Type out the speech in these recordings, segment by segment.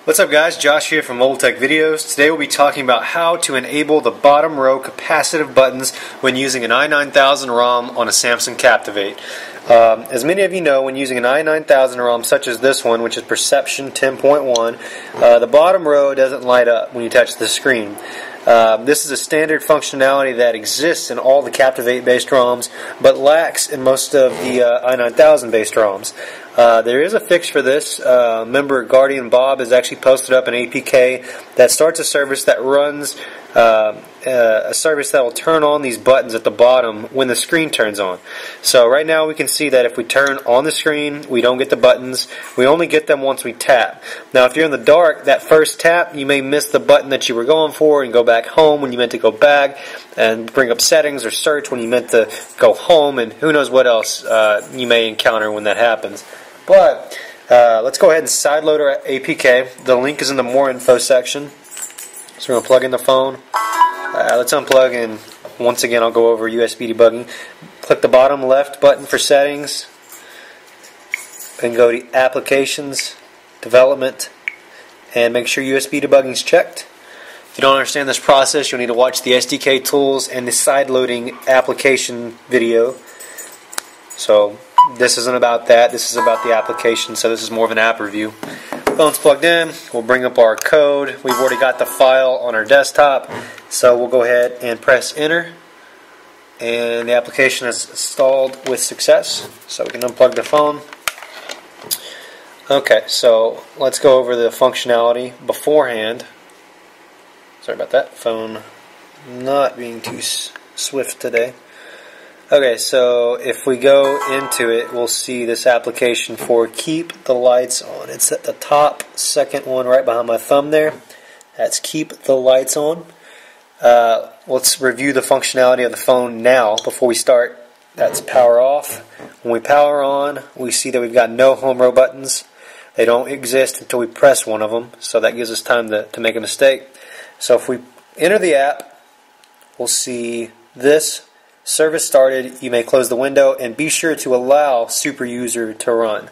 What's up guys, Josh here from Mobile Tech Videos. Today we'll be talking about how to enable the bottom row capacitive buttons when using an i9000 ROM on a Samsung Captivate. As many of you know, when using an i9000 ROM such as this one, which is Perception 10.1, the bottom row doesn't light up when you touch the screen. This is a standard functionality that exists in all the Captivate based ROMs but lacks in most of the i9000 based ROMs. There is a fix for this. Member Guardian Bob has actually posted up an APK that starts a service that runs a service that will turn on these buttons at the bottom when the screen turns on. So right now we can see that if we turn on the screen, we don't get the buttons. We only get them once we tap. Now if you're in the dark, that first tap, you may miss the button that you were going for and go back home when you meant to go back, and bring up settings or search when you meant to go home, and who knows what else you may encounter when that happens. But let's go ahead and sideload our APK. The link is in the more info section. So we're going to plug in the phone. Let's unplug, and once again I'll go over USB debugging. Click the bottom left button for settings, and go to Applications, Development, and make sure USB debugging is checked. If you don't understand this process, you'll need to watch the SDK tools and the sideloading application video. So this isn't about that, this is about the application, so this is more of an app review. Phone's plugged in, we'll bring up our code. We've already got the file on our desktop, so we'll go ahead and press enter, and the application is installed with success, so we can unplug the phone. Okay, so let's go over the functionality beforehand. Sorry about that, phone not being too swift today. Okay, so if we go into it, we'll see this application for Keep the Lights On. It's at the top, second one right behind my thumb there. That's Keep the Lights On. Let's review the functionality of the phone now before we start. That's power off. When we power on, we see that we've got no home row buttons. They don't exist until we press one of them, so that gives us time to make a mistake. So if we enter the app, we'll see this. Service started, you may close the window, and be sure to allow super user to run.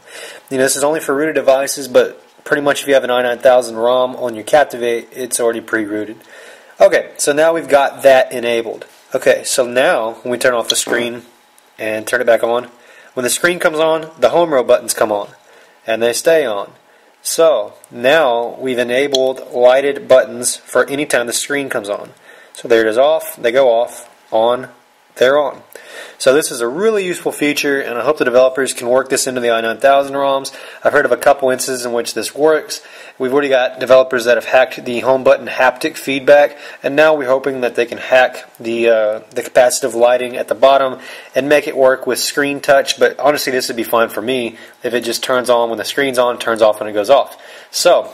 You know, this is only for rooted devices, but pretty much if you have an i9000 ROM on your Captivate, it's already pre-rooted. Okay, so now we've got that enabled. Okay, so now when we turn off the screen and turn it back on, when the screen comes on, the home row buttons come on, and they stay on. So now we've enabled lighted buttons for any time the screen comes on. So there it is, off, they go off, on, they're on. So this is a really useful feature, and I hope the developers can work this into the i9000 ROMs. I've heard of a couple instances in which this works. We've already got developers that have hacked the home button haptic feedback, and now we're hoping that they can hack the capacitive lighting at the bottom and make it work with screen touch. But honestly, this would be fine for me if it just turns on when the screen's on, turns off when it goes off. So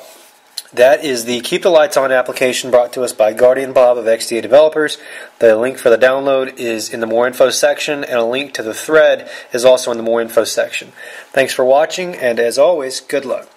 that is the Keep the Lights On application brought to us by Guardian Bob of XDA Developers. The link for the download is in the More Info section, and a link to the thread is also in the More Info section. Thanks for watching, and as always, good luck.